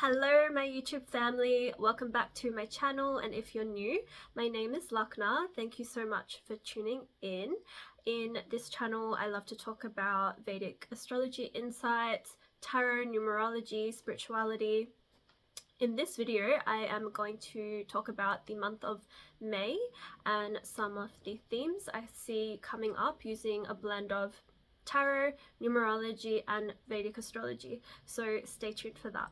Hello my YouTube family, welcome back to my channel, and if you're new, my name is Lakna. Thank you so much for tuning in. In this channel I love to talk about Vedic astrology insights, tarot, numerology, spirituality. In this video I am going to talk about the month of May and some of the themes I see coming up using a blend of tarot, numerology and Vedic astrology, so stay tuned for that.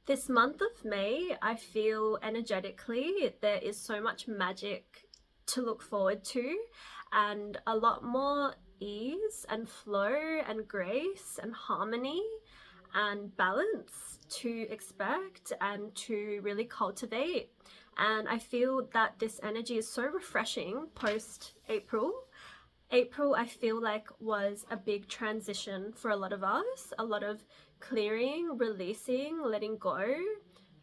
This month of May, I feel energetically there is so much magic to look forward to, and a lot more ease and flow and grace and harmony and balance to expect and to really cultivate. And I feel that this energy is so refreshing post April. April, I feel like, was a big transition for a lot of us, a lot of clearing, releasing, letting go,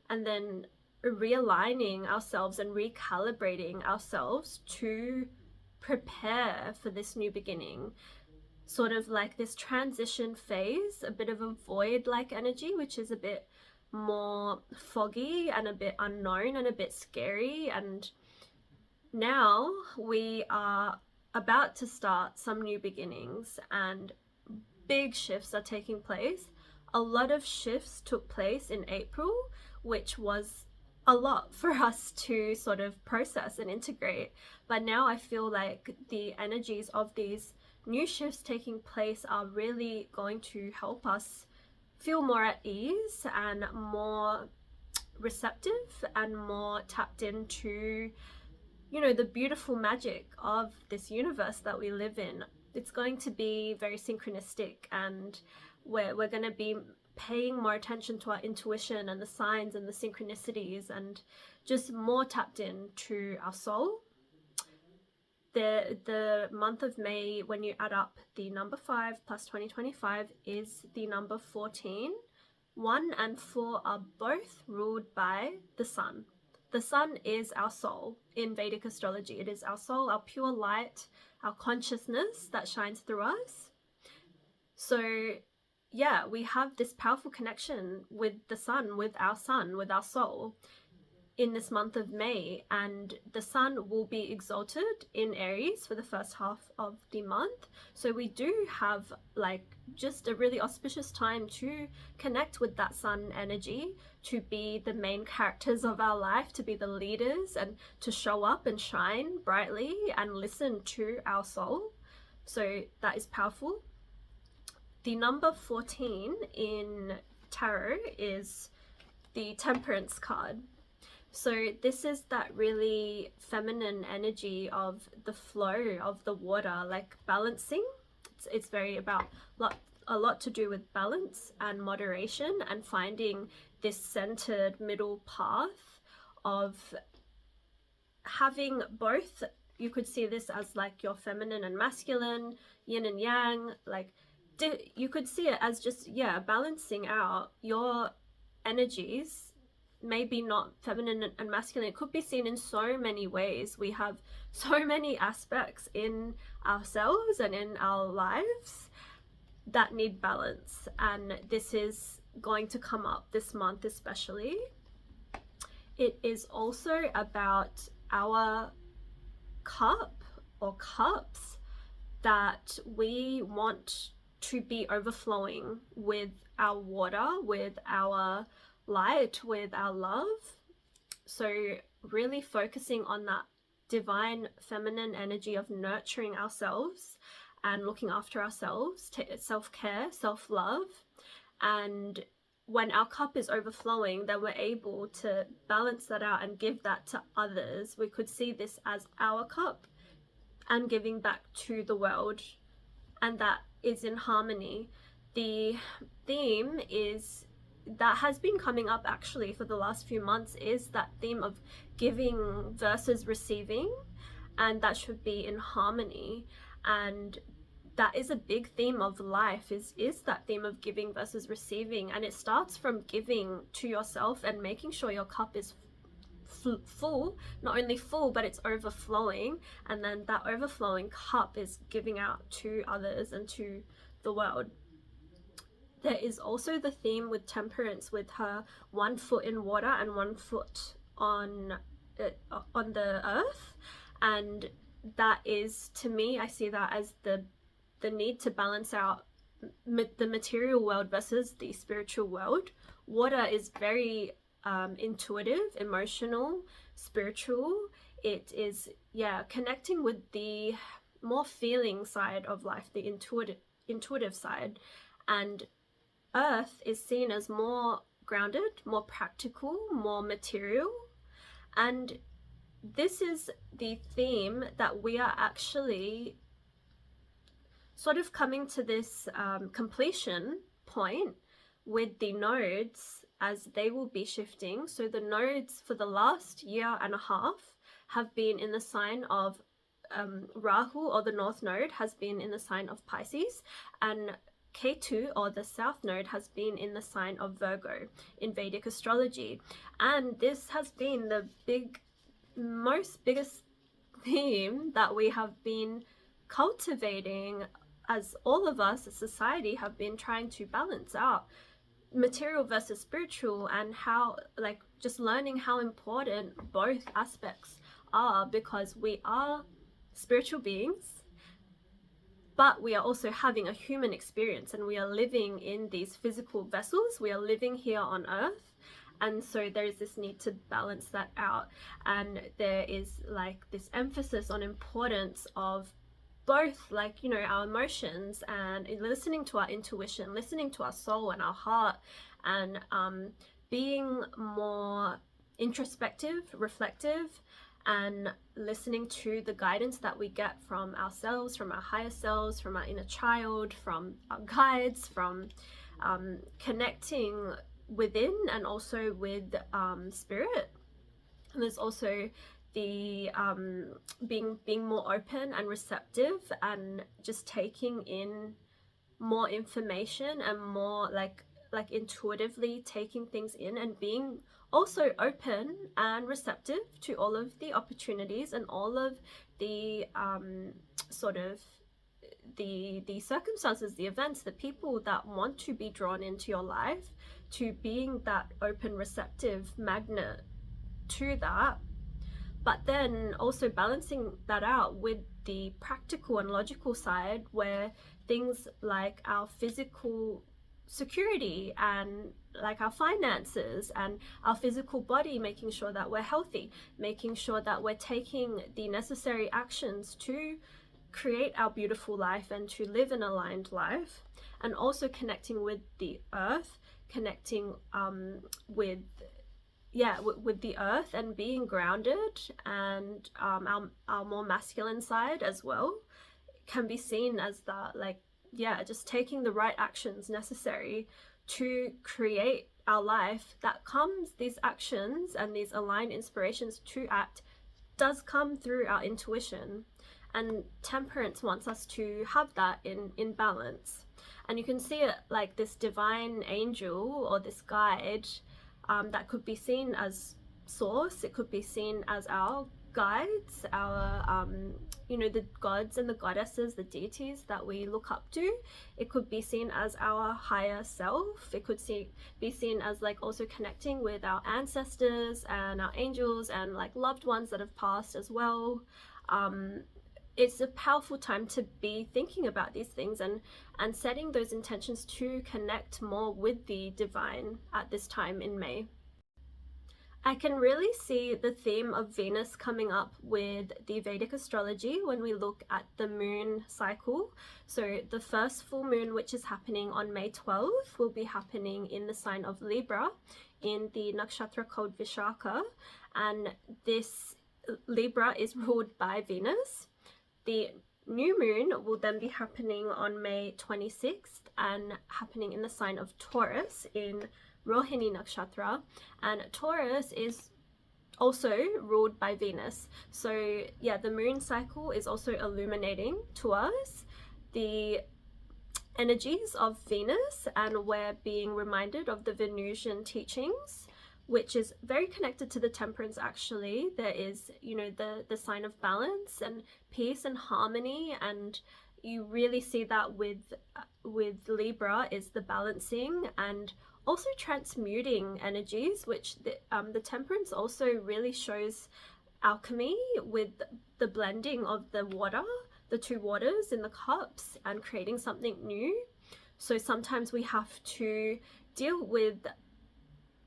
and then realigning ourselves and recalibrating ourselves to prepare for this new beginning. Sort of like this transition phase, a bit of a void-like energy, which is a bit more foggy and a bit unknown and a bit scary. And now we are about to start some new beginnings and big shifts are taking place. A lot of shifts took place in April, which was a lot for us to sort of process and integrate. But now I feel like the energies of these new shifts taking place are really going to help us feel more at ease and more receptive and more tapped into, you know, the beautiful magic of this universe that we live in. It's going to be very synchronistic, and we're going to be paying more attention to our intuition and the signs and the synchronicities, and just more tapped into our soul. The month of May, when you add up the number 5 plus 2025, is the number 14. 1 and 4 are both ruled by the sun. The sun is our soul in Vedic astrology. It is our soul, our pure light, our consciousness that shines through us. So yeah, we have this powerful connection with the sun, with our soul in this month of May, and the sun will be exalted in Aries for the first half of the month. So we do have like just a really auspicious time to connect with that sun energy, to be the main characters of our life, to be the leaders, and to show up and shine brightly and listen to our soul. So that is powerful. The number 14 in tarot is the Temperance card. So this is that really feminine energy of the flow of the water, like balancing. It's very about a lot to do with balance and moderation and finding this centered middle path of having both. You could see this as like your feminine and masculine, yin and yang, like you could see it as just, yeah, balancing out your energies. Maybe not feminine and masculine, it could be seen in so many ways. We have so many aspects in ourselves and in our lives that need balance, and this is going to come up this month especially. It is also about our cup or cups that we want to be overflowing with our water, with our light, with our love. So really focusing on that divine feminine energy of nurturing ourselves and looking after ourselves, self-care, self-love. And when our cup is overflowing, then we're able to balance that out and give that to others. We could see this as our cup and giving back to the world, and that is in harmony. The theme is that has been coming up actually for the last few months is that theme of giving versus receiving, and that should be in harmony. And that is a big theme of life, is that theme of giving versus receiving. And it starts from giving to yourself and making sure your cup is full, not only full, but it's overflowing, and then that overflowing cup is giving out to others and to the world. There is also the theme with Temperance, with her 1 foot in water and 1 foot on the earth, and that is, to me, I see that as the need to balance out the material world versus the spiritual world. Water is very intuitive, emotional, spiritual. It is, connecting with the more feeling side of life, the intuitive side, and earth is seen as more grounded, more practical, more material. And this is the theme that we are actually sort of coming to this completion point with the nodes, as they will be shifting. So the nodes for the last year and a half have been in the sign of Rahu, or the North Node has been in the sign of Pisces, and Ketu, or the South Node, has been in the sign of Virgo in Vedic astrology. And this has been the biggest theme that we have been cultivating, as all of us as society have been trying to balance out material versus spiritual, and how, like, just learning how important both aspects are, because we are spiritual beings, but we are also having a human experience, and we are living in these physical vessels. We are living here on earth, and so there is this need to balance that out. And there is like this emphasis on importance of both, like, you know, our emotions and listening to our intuition, listening to our soul and our heart, and being more introspective, reflective, and listening to the guidance that we get from ourselves, from our higher selves, from our inner child, from our guides, from connecting within and also with spirit. And there's also the being more open and receptive, and just taking in more information, and more like intuitively taking things in, and being also open and receptive to all of the opportunities and all of the sort of the circumstances, the events, the people that want to be drawn into your life, to being that open, receptive magnet to that. But then also balancing that out with the practical and logical side, where things like our physical security and like our finances and our physical body, making sure that we're healthy, making sure that we're taking the necessary actions to create our beautiful life and to live an aligned life, and also connecting with the earth, connecting with the earth, and being grounded, and our more masculine side as well can be seen as that, like, just taking the right actions necessary to create our life that comes. These actions and these aligned inspirations to act does come through our intuition, and Temperance wants us to have that in balance. And you can see it like this divine angel or this guide that could be seen as source. It could be seen as our guides, our the gods and the goddesses, the deities that we look up to. It could be seen as our higher self. It could be seen as like also connecting with our ancestors and our angels and like loved ones that have passed as well. It's a powerful time to be thinking about these things and setting those intentions to connect more with the divine at this time in May. I can really see the theme of Venus coming up with the Vedic astrology when we look at the moon cycle. So the first full moon, which is happening on May 12th, will be happening in the sign of Libra in the nakshatra called Vishaka, and this Libra is ruled by Venus. The new moon will then be happening on May 26th and happening in the sign of Taurus in Rohini Nakshatra, and Taurus is also ruled by Venus. So yeah, the moon cycle is also illuminating to us the energies of Venus, and we're being reminded of the Venusian teachings which is very connected to the temperance. Actually, there is, you know, the sign of balance and peace and harmony, and you really see that with Libra is the balancing and also transmuting energies, which the temperance also really shows alchemy with the blending of the water, the two waters in the cups, and creating something new. So sometimes we have to deal with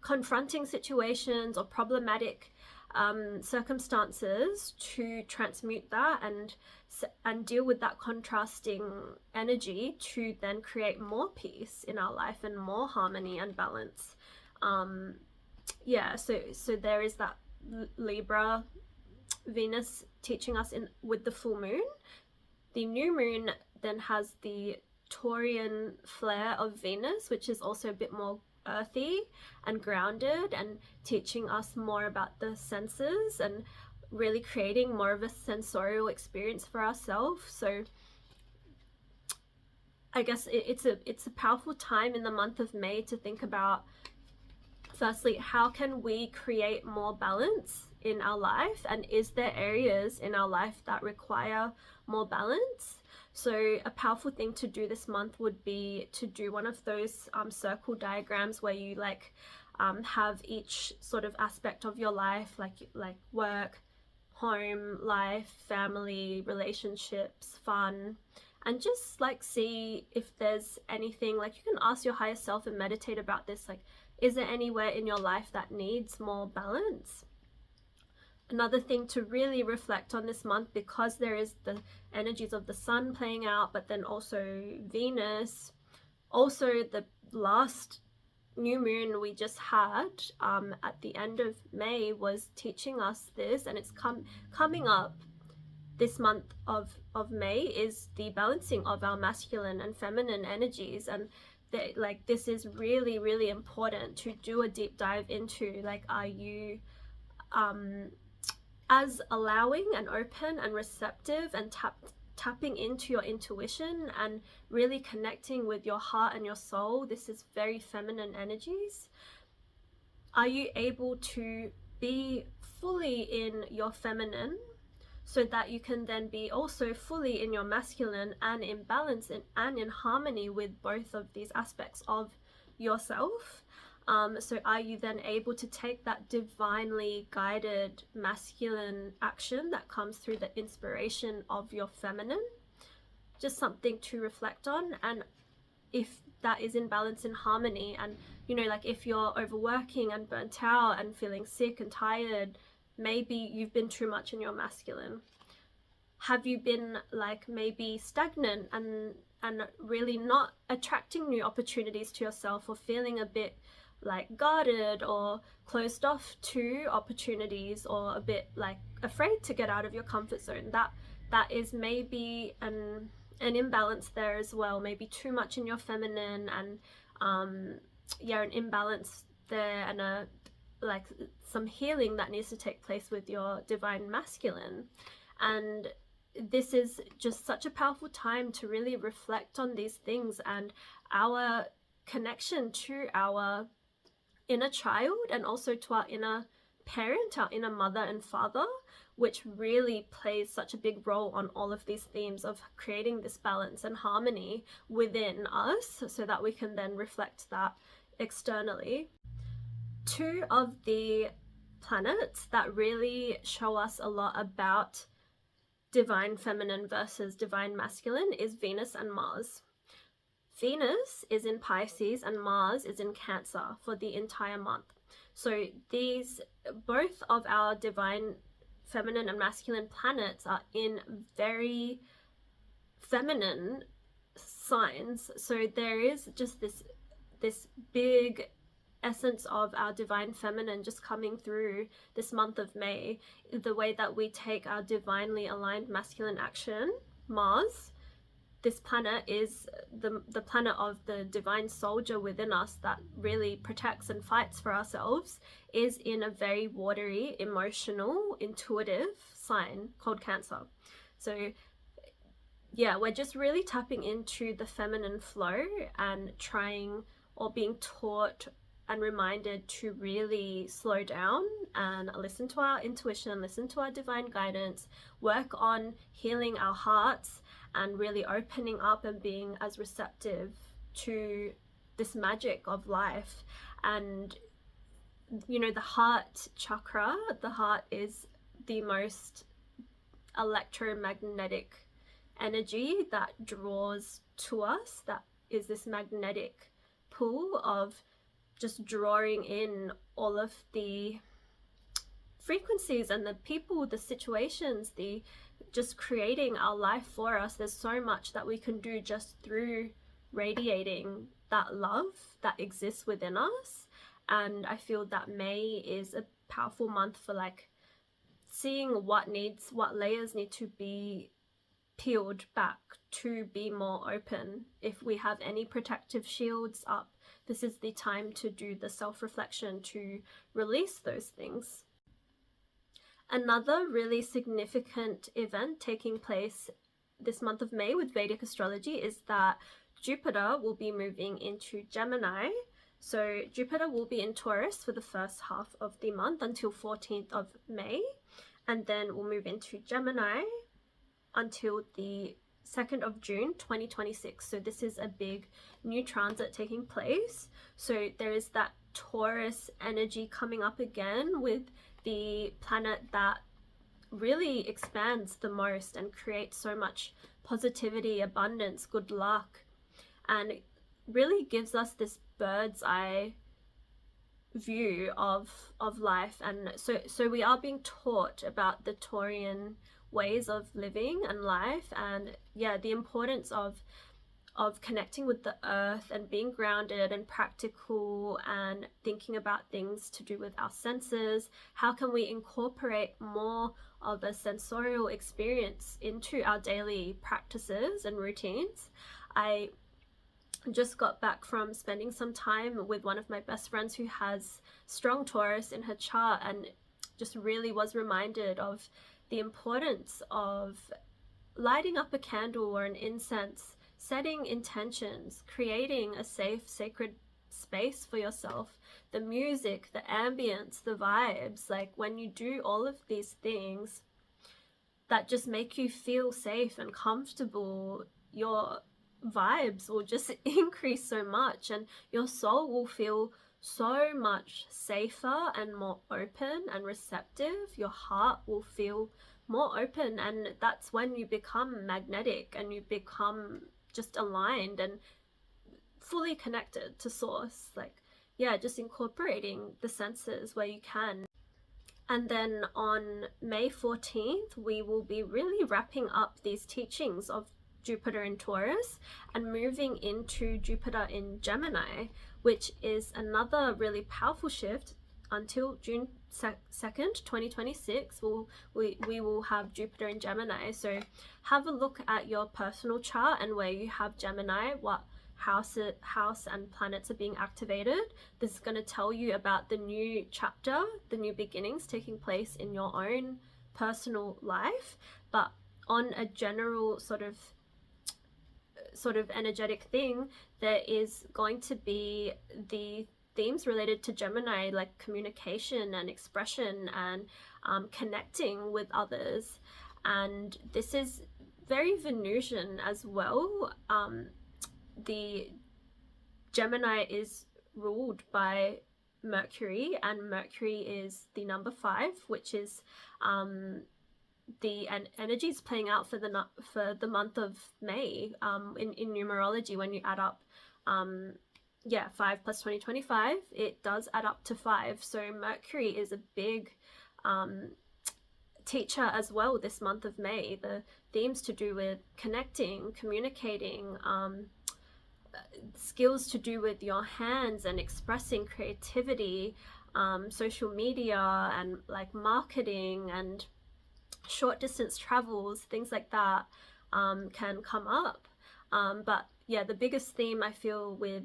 confronting situations or problematic circumstances to transmute that and deal with that contrasting energy to then create more peace in our life and more harmony and balance. So there is that Libra Venus teaching us in with the full moon. The new moon then has the Taurian flair of Venus, which is also a bit more earthy and grounded and teaching us more about the senses and really creating more of a sensorial experience for ourselves. So I guess it's a powerful time in the month of May to think about, firstly, how can we create more balance in our life, and is there areas in our life that require more balance? So a powerful thing to do this month would be to do one of those circle diagrams where you have each sort of aspect of your life, like work, home, life, family, relationships, fun, and just see if there's anything, you can ask your higher self and meditate about this, is there anywhere in your life that needs more balance? Another thing to really reflect on this month, because there is the energies of the sun playing out, but then also Venus, also the last new moon we just had at the end of May was teaching us this, and it's coming up this month of May, is the balancing of our masculine and feminine energies. And this is really, really important to do a deep dive into. Are you as allowing and open and receptive and tapping into your intuition and really connecting with your heart and your soul? This is very feminine energies. Are you able to be fully in your feminine so that you can then be also fully in your masculine and in balance and in harmony with both of these aspects of yourself? So are you then able to take that divinely guided masculine action that comes through the inspiration of your feminine? Just something to reflect on. And if that is in balance and harmony, and if you're overworking and burnt out and feeling sick and tired, maybe you've been too much in your masculine. Have you been maybe stagnant and really not attracting new opportunities to yourself, or feeling a bit guarded or closed off to opportunities, or a bit afraid to get out of your comfort zone? That is maybe an imbalance there as well. Maybe too much in your feminine, and an imbalance there, and some healing that needs to take place with your divine masculine. And this is just such a powerful time to really reflect on these things and our connection to our inner child, and also to our inner parent, our inner mother and father, which really plays such a big role on all of these themes of creating this balance and harmony within us, so that we can then reflect that externally. Two of the planets that really show us a lot about divine feminine versus divine masculine is Venus and Mars. Venus is in Pisces and Mars is in Cancer for the entire month. So these, both of our divine feminine and masculine planets, are in very feminine signs. So there is just this big essence of our divine feminine just coming through this month of May. The way that we take our divinely aligned masculine action, Mars, this planet is the planet of the divine soldier within us that really protects and fights for ourselves, is in a very watery, emotional, intuitive sign called Cancer. So yeah, we're just really tapping into the feminine flow and trying, or being taught and reminded to really slow down and listen to our intuition, listen to our divine guidance, work on healing our hearts and really opening up and being as receptive to this magic of life. And you know, the heart chakra, the heart is the most electromagnetic energy that draws to us, that is this magnetic pull of just drawing in all of the frequencies and the people, the situations, the just creating our life for us. There's so much that we can do just through radiating that love that exists within us. And I feel that May is a powerful month for like seeing what layers need to be peeled back to be more open. If we have any protective shields up, this is the time to do the self-reflection to release those things. Another really significant event taking place this month of May with Vedic astrology is that Jupiter will be moving into Gemini. So Jupiter will be in Taurus for the first half of the month until 14th of May, and then we'll move into Gemini until the 2nd of June 2026. So this is a big new transit taking place. So there is that Taurus energy coming up again with the planet that really expands the most and creates so much positivity, abundance, good luck, and it really gives us this bird's eye view of life. And so we are being taught about the Taurian ways of living and life, and yeah, the importance of connecting with the earth and being grounded and practical and thinking about things to do with our senses. How can we incorporate more of a sensorial experience into our daily practices and routines? I just got back from spending some time with one of my best friends who has strong Taurus in her chart, and just really was reminded of the importance of lighting up a candle or an incense, setting intentions, creating a safe, sacred space for yourself, the music, the ambience, the vibes. Like when you do all of these things that just make you feel safe and comfortable, your vibes will just increase so much and your soul will feel so much safer and more open and receptive. Your heart will feel more open, and that's when you become magnetic and you become just aligned and fully connected to source. Like, yeah, just incorporating the senses where you can. And then on May 14th, we will be really wrapping up these teachings of Jupiter in Taurus and moving into Jupiter in Gemini, which is another really powerful shift. Until June 2nd, 2026, we will have Jupiter in Gemini. So have a look at your personal chart and where you have Gemini, what house and planets are being activated. This is going to tell you about the new chapter, the new beginnings taking place in your own personal life. But on a general sort of energetic thing, there is going to be the themes related to Gemini, like communication and expression and connecting with others. And this is very Venusian as well. The Gemini is ruled by Mercury, and Mercury is the number 5, which is the energy is playing out for the month of May. In numerology, when you add up 5 plus 2025, it does add up to 5. So Mercury is a big teacher as well this month of May. The themes to do with connecting, communicating, skills to do with your hands and expressing creativity, social media and like marketing and short distance travels, things like that can come up. But yeah, the biggest theme I feel with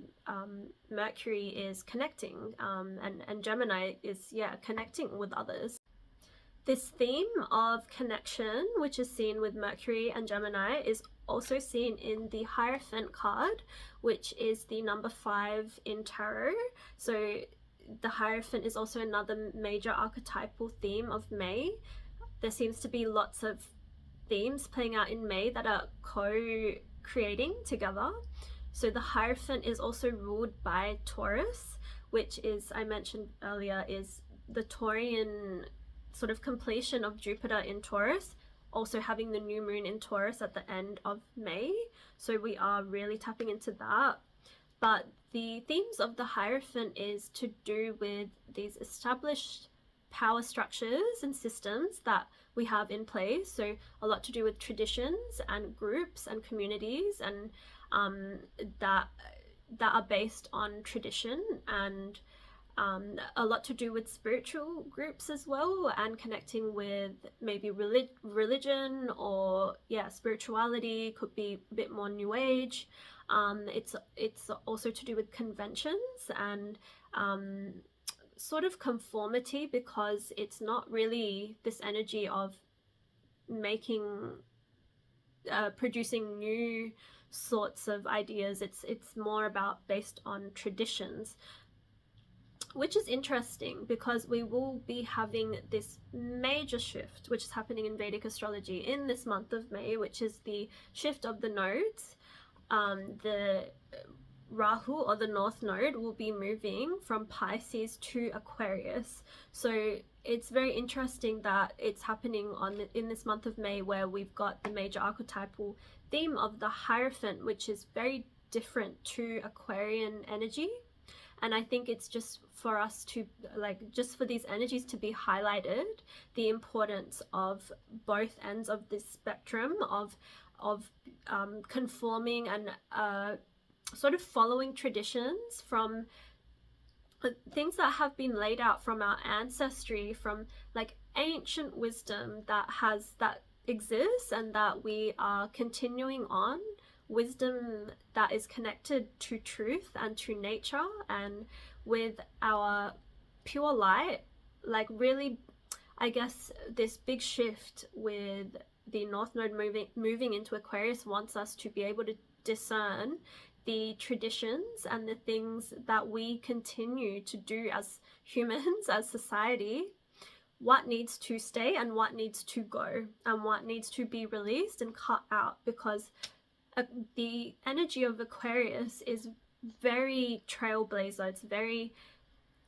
Mercury is connecting, and Gemini is, yeah, connecting with others. This theme of connection, which is seen with Mercury and Gemini, is also seen in the Hierophant card, which is the number 5 in tarot. So the Hierophant is also another major archetypal theme of May. There seems to be lots of themes playing out in May that are co-creating together. So the Hierophant is also ruled by Taurus, which is, I mentioned earlier, is the Taurian sort of completion of Jupiter in Taurus, also having the new moon in Taurus at the end of May. So we are really tapping into that. But the themes of the Hierophant is to do with these established power structures and systems that we have in place. So a lot to do with traditions and groups and communities, and that are based on tradition, and a lot to do with spiritual groups as well, and connecting with maybe religion or spirituality. Could be a bit more new age. It's also to do with conventions and sort of conformity, because it's not really this energy of producing new sorts of ideas. It's more about based on traditions, which is interesting because we will be having this major shift which is happening in Vedic astrology in this month of May, which is the shift of the nodes. The Rahu, or the North Node, will be moving from Pisces to Aquarius. So it's very interesting that it's happening in this month of May, where we've got the major archetypal theme of the Hierophant, which is very different to Aquarian energy. And I think it's just for us to, just for these energies to be highlighted, the importance of both ends of this spectrum of conforming and sort of following traditions from things that have been laid out from our ancestry, from ancient wisdom that exists and that we are continuing on, wisdom that is connected to truth and to nature and with our pure light. Really, I guess this big shift with the North Node moving into Aquarius wants us to be able to discern the traditions and the things that we continue to do as humans, as society, what needs to stay and what needs to go and what needs to be released and cut out, because the energy of Aquarius is very trailblazer. It's very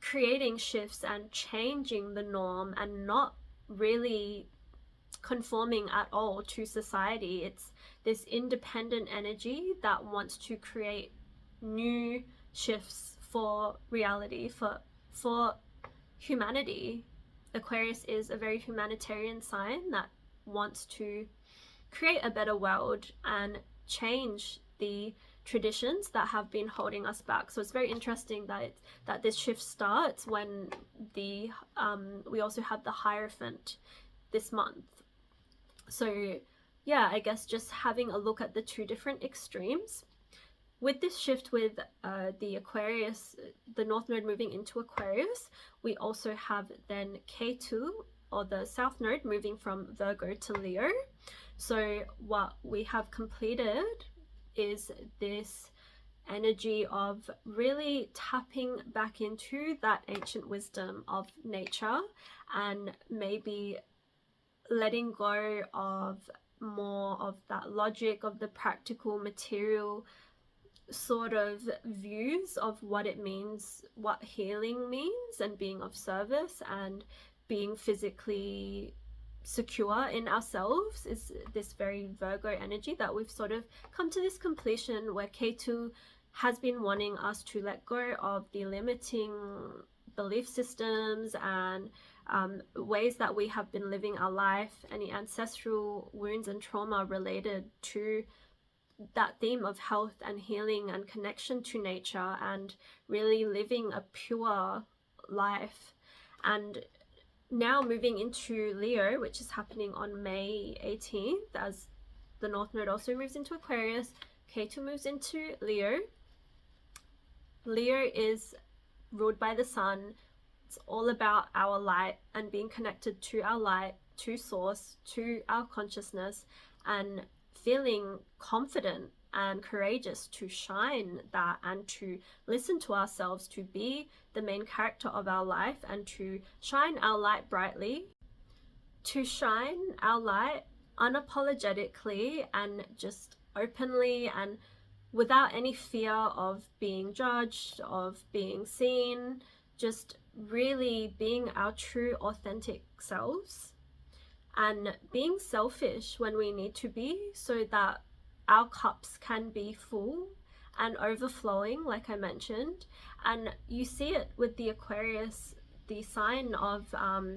creating shifts and changing the norm and not really conforming at all to society. It's this independent energy that wants to create new shifts for reality, for humanity. Aquarius is a very humanitarian sign that wants to create a better world and change the traditions that have been holding us back. So it's very interesting that this shift starts when we also have the Hierophant this month. So yeah, I guess just having a look at the two different extremes. With this shift with the Aquarius, the North Node moving into Aquarius, we also have then Ketu, or the South Node, moving from Virgo to Leo. So what we have completed is this energy of really tapping back into that ancient wisdom of nature and maybe letting go of more of that logic of the practical material sort of views of what it means, what healing means, and being of service and being physically secure in ourselves is this very Virgo energy that we've sort of come to this completion, where Ketu has been wanting us to let go of the limiting belief systems and ways that we have been living our life, any ancestral wounds and trauma related to that theme of health and healing and connection to nature and really living a pure life. And now moving into Leo, which is happening on May 18th, as the North Node also moves into Aquarius, Ketu moves into Leo. Leo is ruled by the sun. It's all about our light and being connected to our light, to source, to our consciousness, and feeling confident and courageous to shine that and to listen to ourselves, to be the main character of our life and to shine our light brightly, to shine our light unapologetically and just openly and without any fear of being judged, of being seen, just really being our true authentic selves and being selfish when we need to be so that our cups can be full and overflowing, like I mentioned. And you see it with the Aquarius, the sign of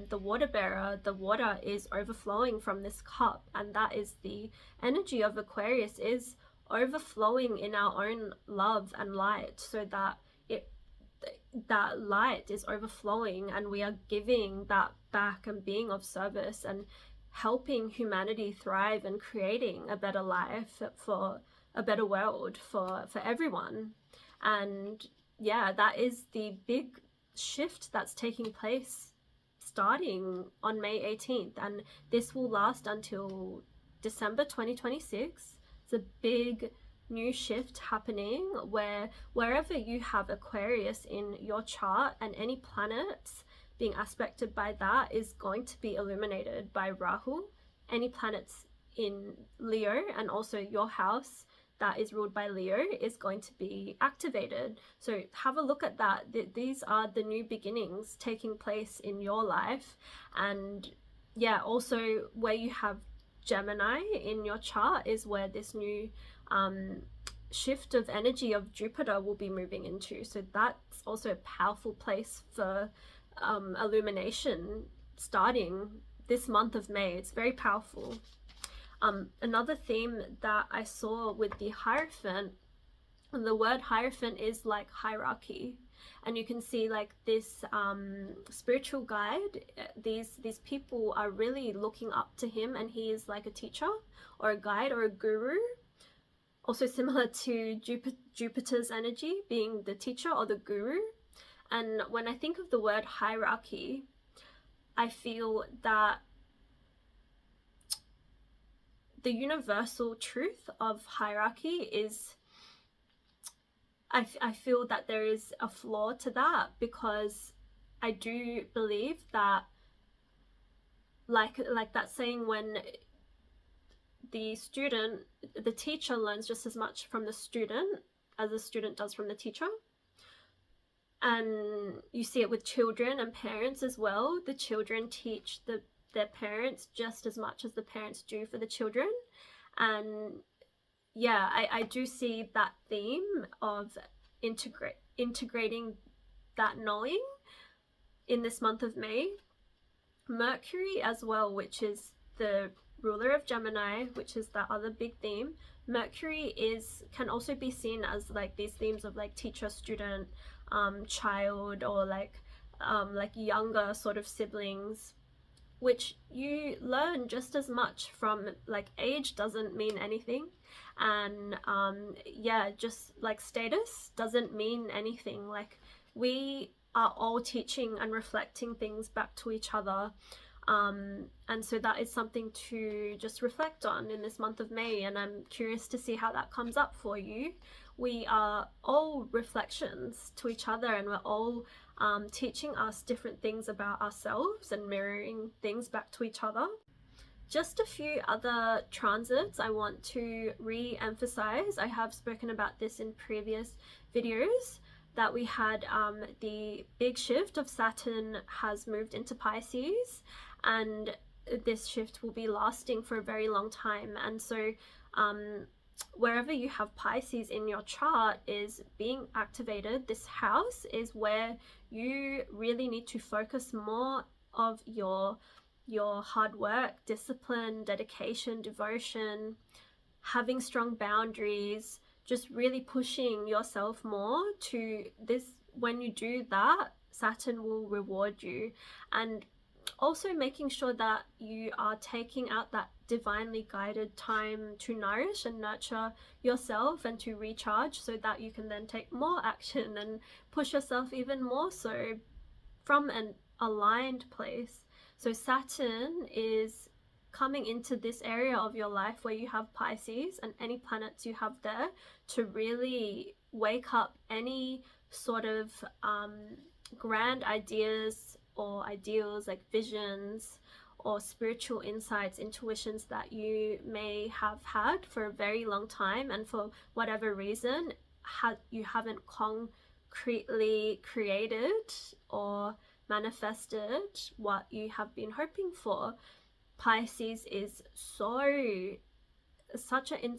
the water bearer. The water is overflowing from this cup, and that is the energy of Aquarius, is overflowing in our own love and light, so that that light is overflowing and we are giving that back and being of service and helping humanity thrive and creating a better life, for a better world for everyone. And yeah, that is the big shift that's taking place starting on May 18th, and this will last until December 2026. It's a big new shift happening where wherever you have Aquarius in your chart and any planets being aspected by that is going to be illuminated by Rahu. Any planets in Leo and also your house that is ruled by Leo is going to be activated. So have a look at that. These are the new beginnings taking place in your life. And yeah, also where you have Gemini in your chart is where this new shift of energy of Jupiter will be moving into. So that's also a powerful place for illumination starting this month of May. It's very powerful. Another theme that I saw with the Hierophant, and the word Hierophant is like hierarchy, and you can see like this spiritual guide, these people are really looking up to him, and he is like a teacher or a guide or a guru, also similar to Jupiter's energy being the teacher or the guru. And when I think of the word hierarchy, I feel that the universal truth of hierarchy is, I feel that there is a flaw to that, because I do believe that like that saying, when the teacher learns just as much from the student as the student does from the teacher. And you see it with children and parents as well. The children teach their parents just as much as the parents do for the children. And yeah, I do see that theme of integrating that knowing in this month of May. Mercury as well, which is the ruler of Gemini, which is that other big theme. Mercury can also be seen as like these themes of like teacher, student, child, or like younger sort of siblings, which you learn just as much from. Like age doesn't mean anything, and yeah, just like status doesn't mean anything. Like we are all teaching and reflecting things back to each other. And so that is something to just reflect on in this month of May, and I'm curious to see how that comes up for you. We are all reflections to each other, and we're all teaching us different things about ourselves and mirroring things back to each other. Just a few other transits I want to re-emphasize. I have spoken about this in previous videos, that we had the big shift of Saturn has moved into Pisces, and this shift will be lasting for a very long time. And so wherever you have Pisces in your chart is being activated. This house is where you really need to focus more of your hard work, discipline, dedication, devotion, having strong boundaries, just really pushing yourself more to this. When you do that, Saturn will reward you. And also making sure that you are taking out that divinely guided time to nourish and nurture yourself and to recharge, so that you can then take more action and push yourself even more so from an aligned place. So Saturn is coming into this area of your life where you have Pisces and any planets you have there to really wake up any sort of grand ideas or ideals, like visions or spiritual insights, intuitions that you may have had for a very long time, and for whatever reason you haven't concretely created or manifested what you have been hoping for. Pisces is such an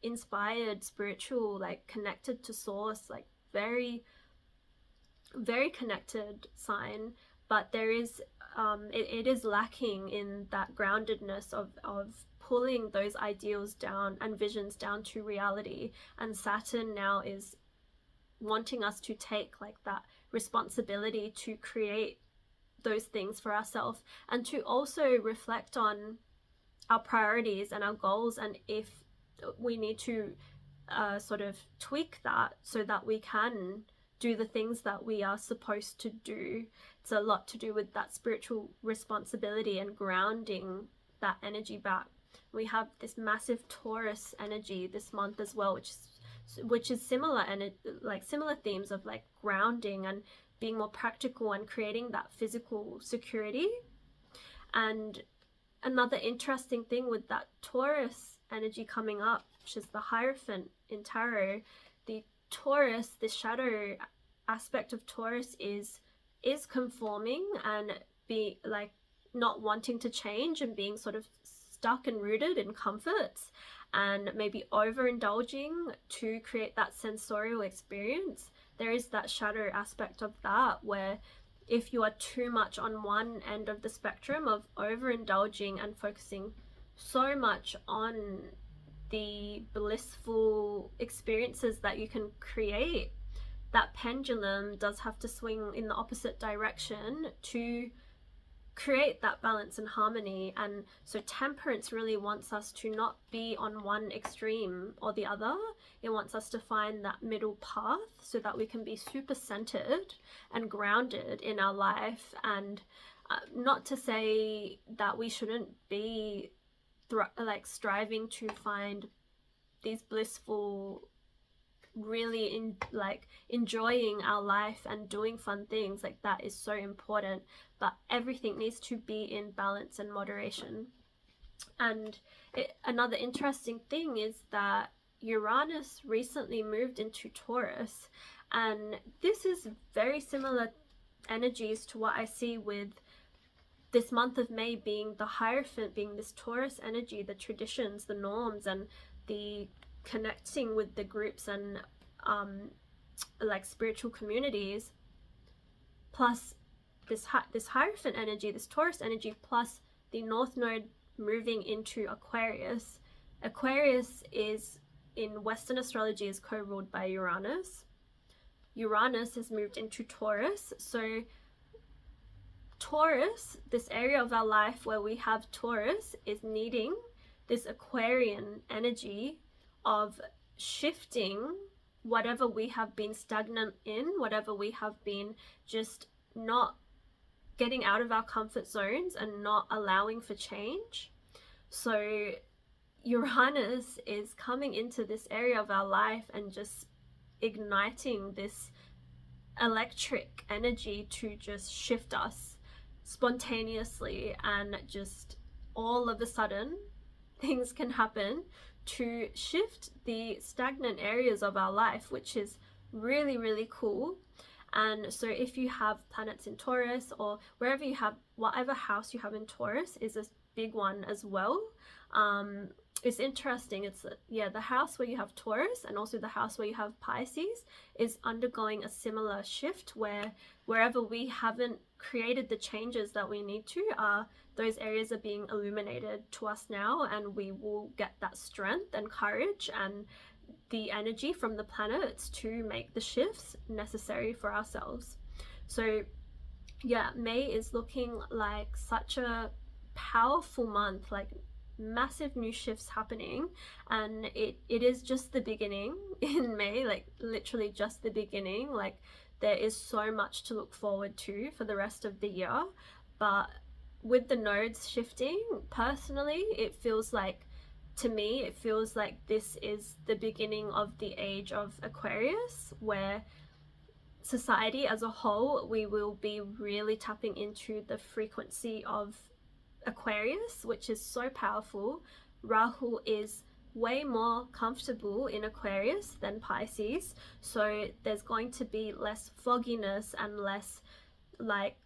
inspired, spiritual, like connected to source, like very, very connected sign, but there is it is lacking in that groundedness of pulling those ideals down and visions down to reality. And Saturn now is wanting us to take like that responsibility to create those things for ourselves, and to also reflect on our priorities and our goals, and if we need to sort of tweak that so that we can do the things that we are supposed to do. It's a lot to do with that spiritual responsibility and grounding that energy back. We have this massive Taurus energy this month as well, which is similar, and like similar themes of like grounding and being more practical and creating that physical security. And another interesting thing with that Taurus energy coming up, which is the Hierophant in tarot, the Taurus, the shadow aspect of Taurus is conforming and be like not wanting to change and being sort of stuck and rooted in comforts, and maybe overindulging to create that sensorial experience. There is that shadow aspect of that, where if you are too much on one end of the spectrum of overindulging and focusing so much on the blissful experiences that you can create, that pendulum does have to swing in the opposite direction to create that balance and harmony. And so temperance really wants us to not be on one extreme or the other. It wants us to find that middle path so that we can be super centered and grounded in our life. And not to say that we shouldn't be striving to find these blissful, really enjoying our life and doing fun things, like that is so important, but everything needs to be in balance and moderation. And another interesting thing is that Uranus recently moved into Taurus, and this is very similar energies to what I see with this month of May being the Hierophant, being this Taurus energy, the traditions, the norms, and the connecting with the groups and like spiritual communities, plus this Hierophant energy, this Taurus energy, plus the North Node moving into Aquarius. Aquarius is, in Western astrology, is co-ruled by Uranus. Uranus has moved into Taurus, so Taurus, this area of our life where we have Taurus, is needing this Aquarian energy of shifting whatever we have been stagnant in, whatever we have been just not getting out of our comfort zones and not allowing for change. So Uranus is coming into this area of our life and just igniting this electric energy to just shift us spontaneously, and just all of a sudden things can happen to shift the stagnant areas of our life, which is really, really cool. And so if you have planets in Taurus, or wherever you have, whatever house you have in Taurus is a big one as well. It's interesting, it's the house where you have Taurus and also the house where you have Pisces is undergoing a similar shift, where wherever we haven't created the changes that we need to, those areas are being illuminated to us now, and we will get that strength and courage and the energy from the planets to make the shifts necessary for ourselves. So yeah, May is looking like such a powerful month, like massive new shifts happening, and it is just the beginning in May, like literally just the beginning. Like there is so much to look forward to for the rest of the year, but with the nodes shifting, personally, it feels like, to me, it feels like this is the beginning of the age of Aquarius, where society as a whole, we will be really tapping into the frequency of Aquarius, which is so powerful. Rahu is way more comfortable in Aquarius than Pisces, so there's going to be less fogginess and less like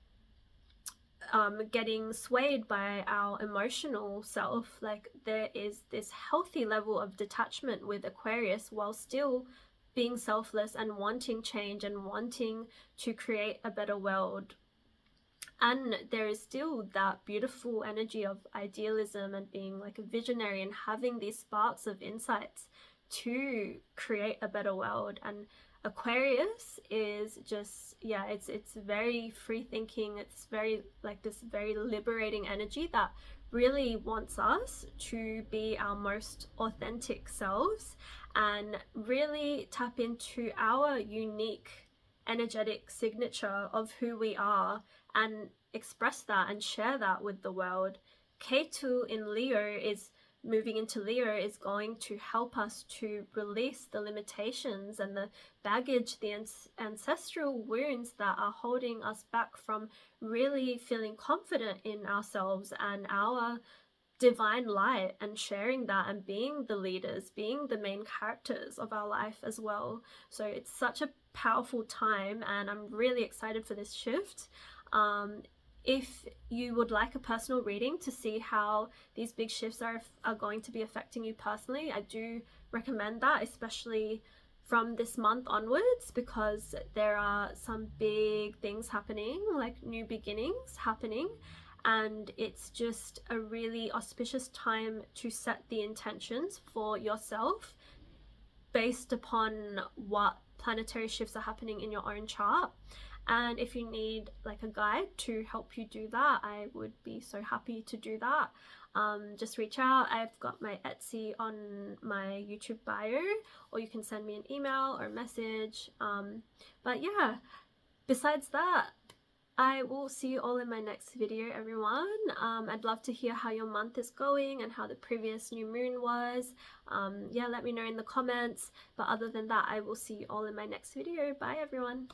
getting swayed by our emotional self. Like there is this healthy level of detachment with Aquarius while still being selfless and wanting change and wanting to create a better world. And there is still that beautiful energy of idealism and being like a visionary and having these sparks of insights to create a better world. And Aquarius is just, yeah, it's very free thinking. It's very like this very liberating energy that really wants us to be our most authentic selves and really tap into our unique energetic signature of who we are and express that and share that with the world. Ketu in Leo is moving into Leo is going to help us to release the limitations and the baggage, the ancestral wounds that are holding us back from really feeling confident in ourselves and our divine light and sharing that and being the leaders, being the main characters of our life as well. So it's such a powerful time and I'm really excited for this shift. If you would like a personal reading to see how these big shifts are going to be affecting you personally, I do recommend that, especially from this month onwards, because there are some big things happening, like new beginnings happening, and it's just a really auspicious time to set the intentions for yourself based upon what planetary shifts are happening in your own chart. And if you need like a guide to help you do that, I would be so happy to do that. Just reach out. I've got my Etsy on my YouTube bio, or you can send me an email or a message. But yeah, besides that, I will see you all in my next video, everyone. I'd love to hear how your month is going and how the previous new moon was. Yeah, let me know in the comments. But other than that, I will see you all in my next video. Bye, everyone.